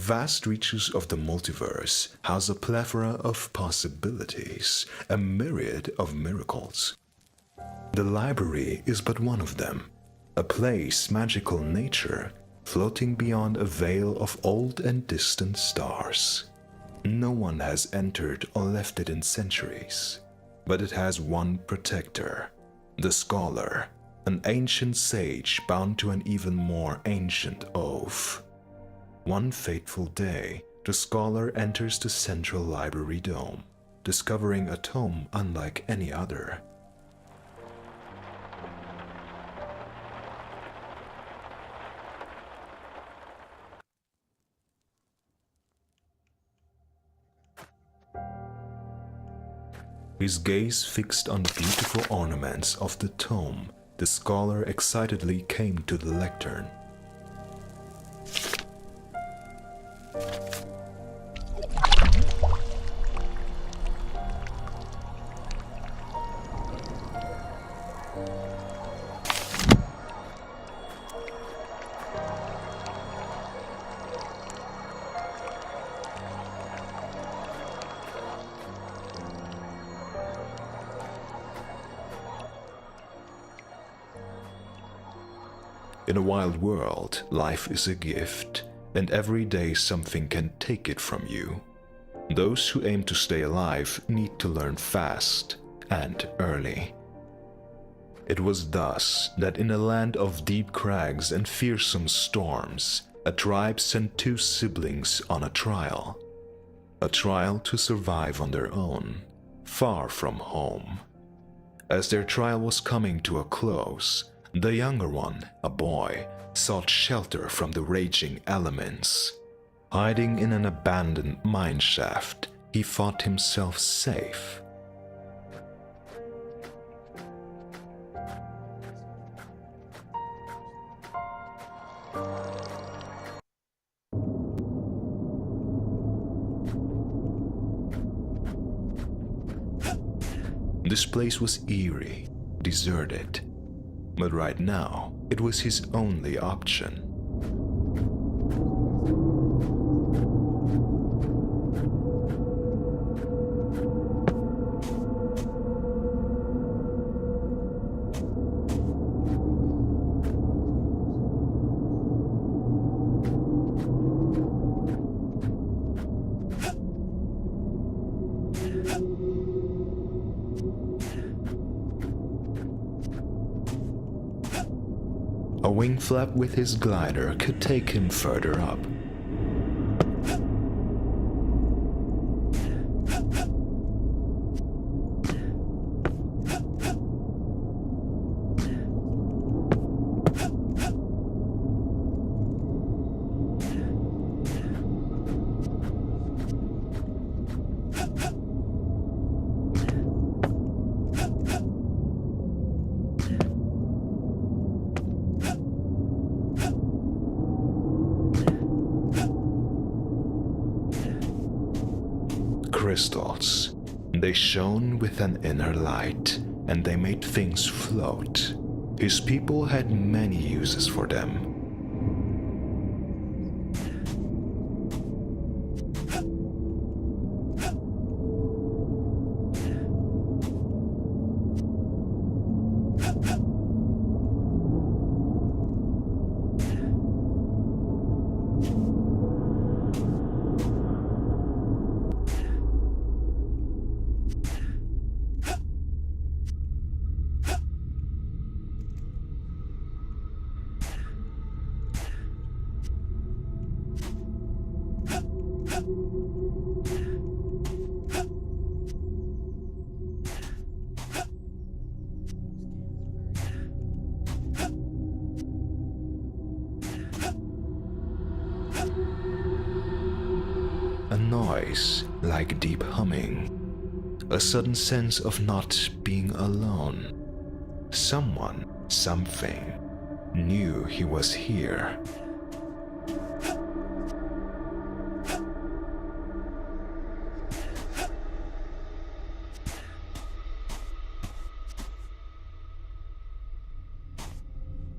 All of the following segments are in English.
vast reaches of the multiverse house a plethora of possibilities, a myriad of miracles. The library is but one of them, a place magical nature floating beyond a veil of old and distant stars. No one has entered or left it in centuries, but it has one protector, the scholar, an ancient sage bound to an even more ancient oath. One fateful day, the scholar enters the central library dome, discovering a tome unlike any other. His gaze fixed on the beautiful ornaments of the tome, the scholar excitedly came to the lectern. In a wild world, life is a gift, and every day something can take it from you. Those who aim to stay alive need to learn fast and early. It was thus that in a land of deep crags and fearsome storms, a tribe sent two siblings on a trial to survive on their own, far from home. As their trial was coming to a close, the younger one, a boy, sought shelter from the raging elements. Hiding in an abandoned mine shaft, he thought himself safe. This place was eerie, deserted. But right now, it was his only option. A wing flap with his glider could take him further up. Crystals. They shone with an inner light, and they made things float. His people had many uses for them. A noise like deep humming, a sudden sense of not being alone. Someone, something, knew he was here.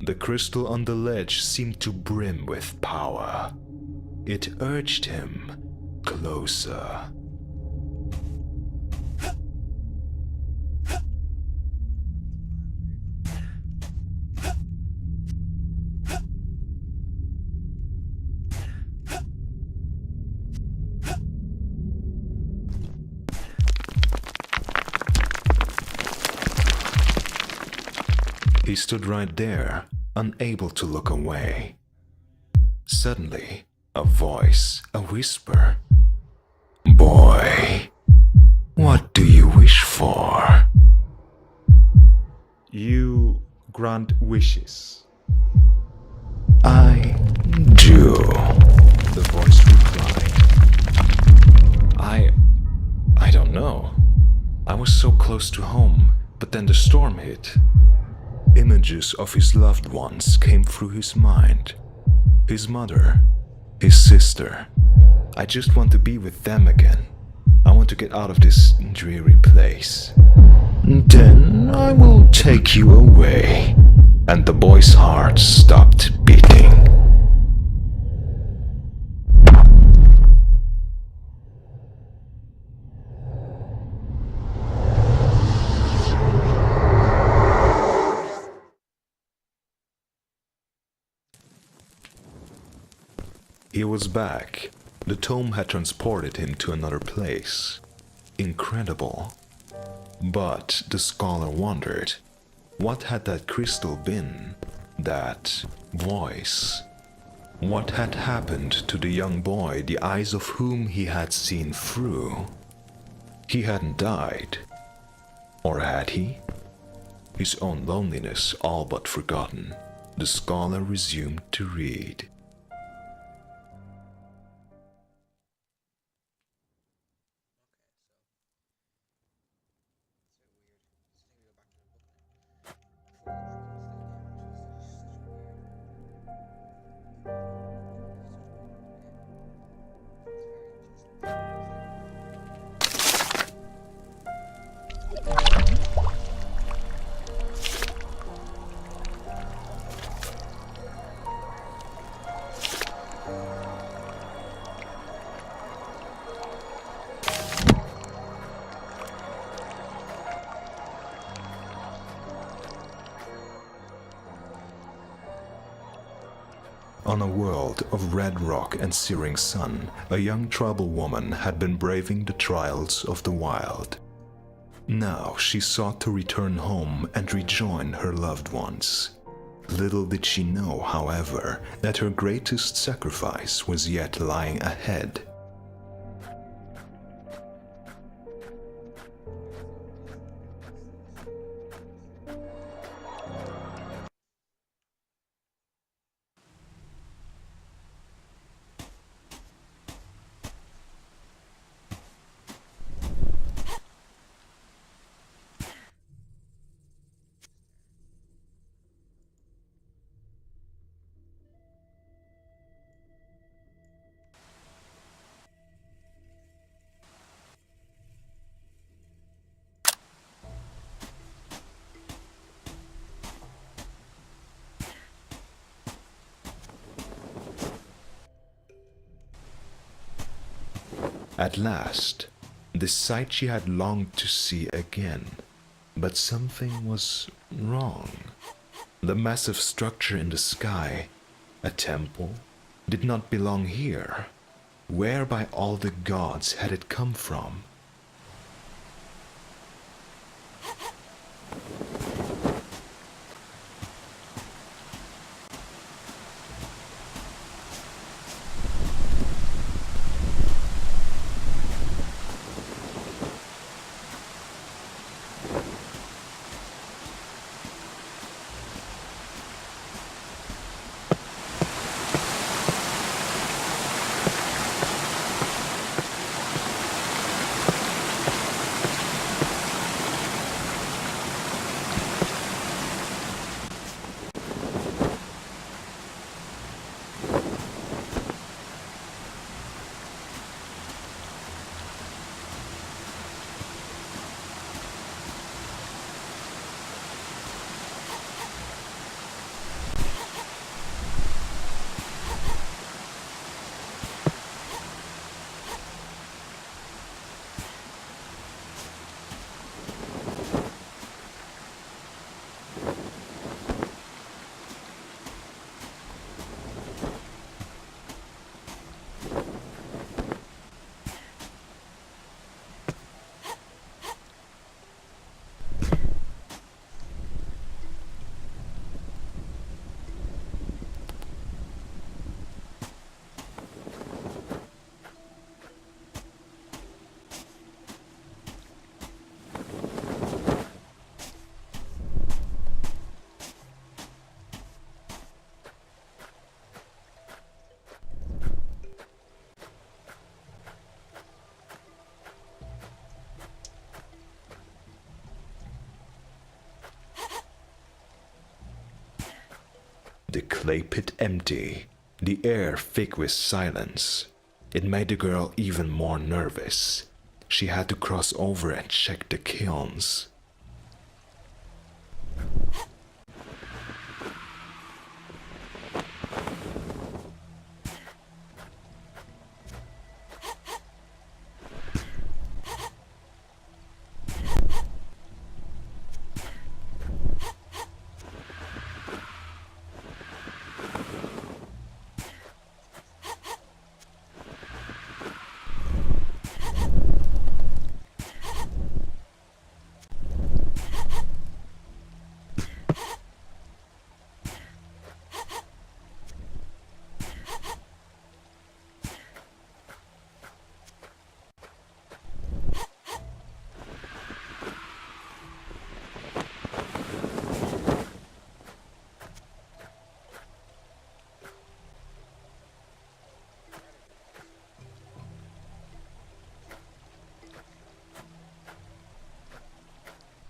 The crystal on the ledge seemed to brim with power. It urged him closer. He stood right there, unable to look away. Suddenly, a voice, a whisper. "Boy, what do you wish for?" You grant wishes. "I do," the voice replied. I don't know. I was so close to home, but then the storm hit. Images of his loved ones came through his mind. His mother, his sister. I just want to be with them again. I want to get out of this dreary place. "Then I will take you away." And the boy's heart stopped beating. He was back. The tome had transported him to another place. Incredible. But the scholar wondered, what had that crystal been? That voice? What had happened to the young boy, the eyes of whom he had seen through? He hadn't died. Or had he? His own loneliness all but forgotten, the scholar resumed to read. On a world of red rock and searing sun, a young tribal woman had been braving the trials of the wild. Now she sought to return home and rejoin her loved ones. Little did she know, however, that her greatest sacrifice was yet lying ahead. At last, the sight she had longed to see again. But something was wrong. The massive structure in the sky, a temple, did not belong here. Where by all the gods had it come from? The clay pit empty, the air thick with silence. It made the girl even more nervous. She had to cross over and check the kilns.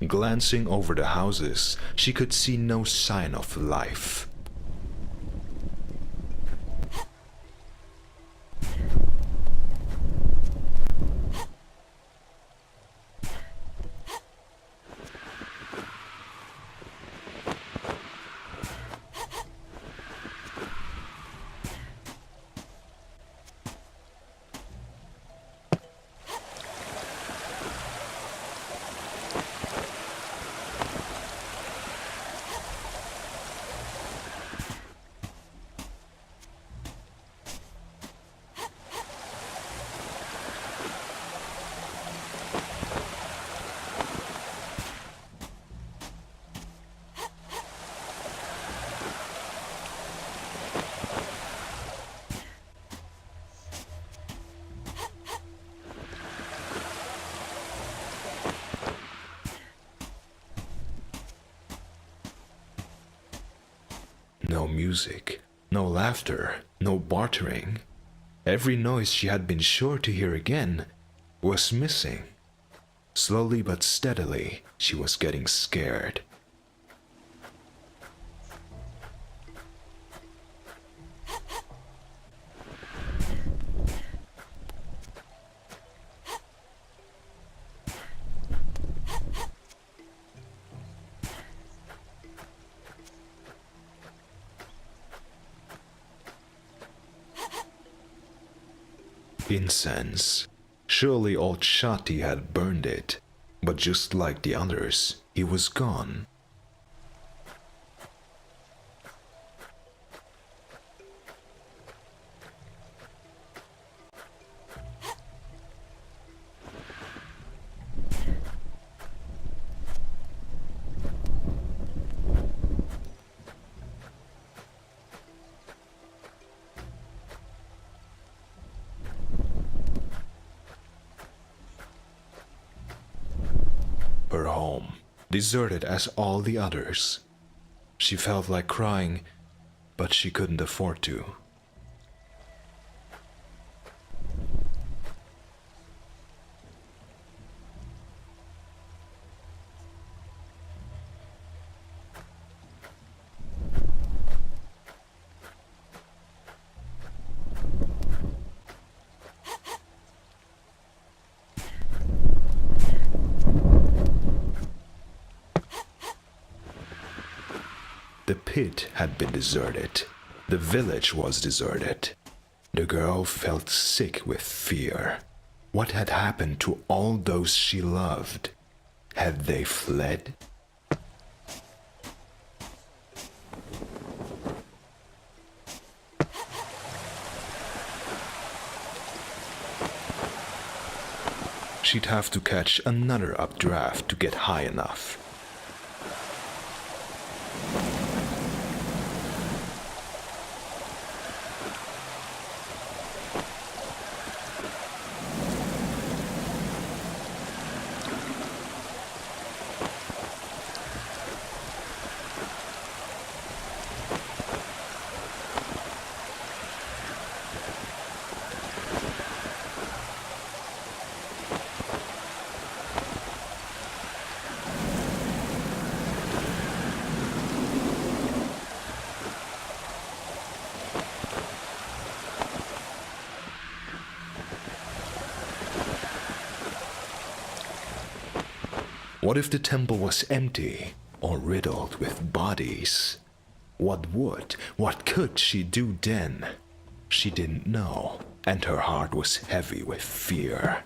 Glancing over the houses, she could see no sign of life. No music, no laughter, no bartering. Every noise she had been sure to hear again was missing. Slowly but steadily, she was getting scared. Incense. Surely old Shati had burned it, but just like the others, he was gone. Her home, deserted as all the others. She felt like crying, but she couldn't afford to. The pit had been deserted. The village was deserted. The girl felt sick with fear. What had happened to all those she loved? Had they fled? She'd have to catch another updraft to get high enough. What if the temple was empty or riddled with bodies? What could she do then? She didn't know, and her heart was heavy with fear.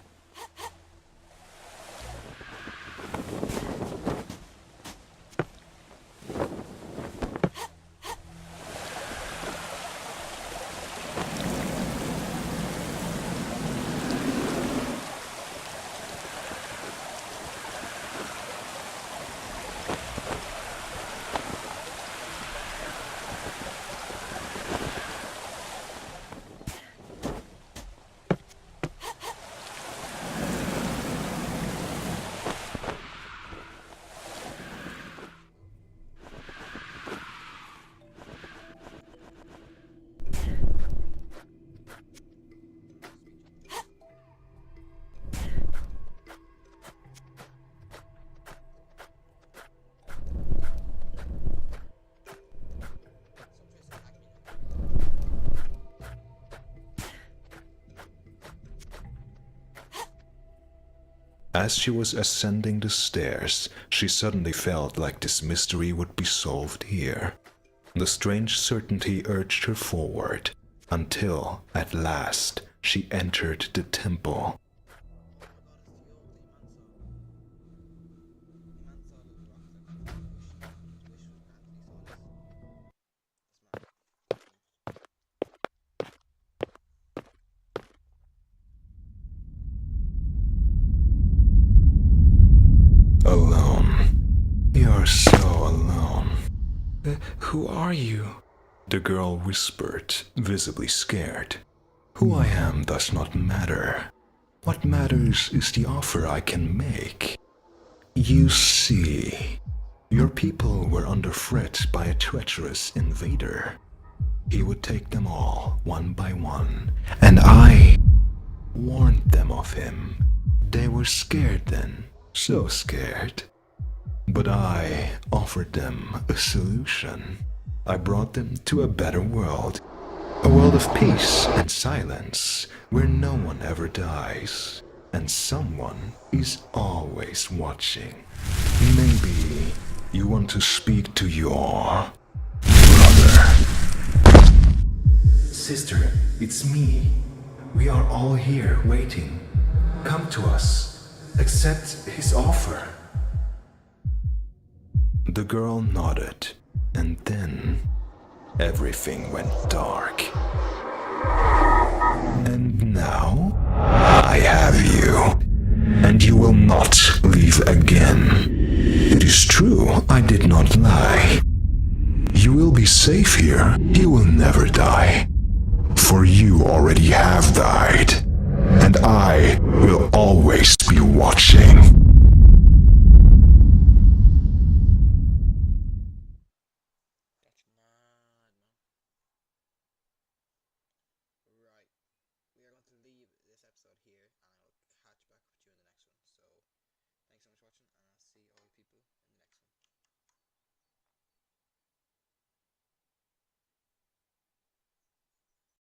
As she was ascending the stairs, she suddenly felt like this mystery would be solved here. The strange certainty urged her forward, until, at last, she entered the temple. Alone. You're so alone. Who are you? The girl whispered, visibly scared. Who I am does not matter. What matters is the offer I can make. You see, your people were under threat by a treacherous invader. He would take them all, one by one, and I warned them of him. They were scared then, so scared. But I offered them a solution. I brought them to a better world. A world of peace and silence, where no one ever dies, and someone is always watching. Maybe you want to speak to your brother. Sister, it's me. We are all here waiting. Come to us. Accept his offer. The girl nodded, and then everything went dark. And now I have you, and you will not leave again. It is true, I did not lie. You will be safe here. You will never die. For you already have died, and I will always be watching. Thanks so much for watching, and I'll see all you people in the next one.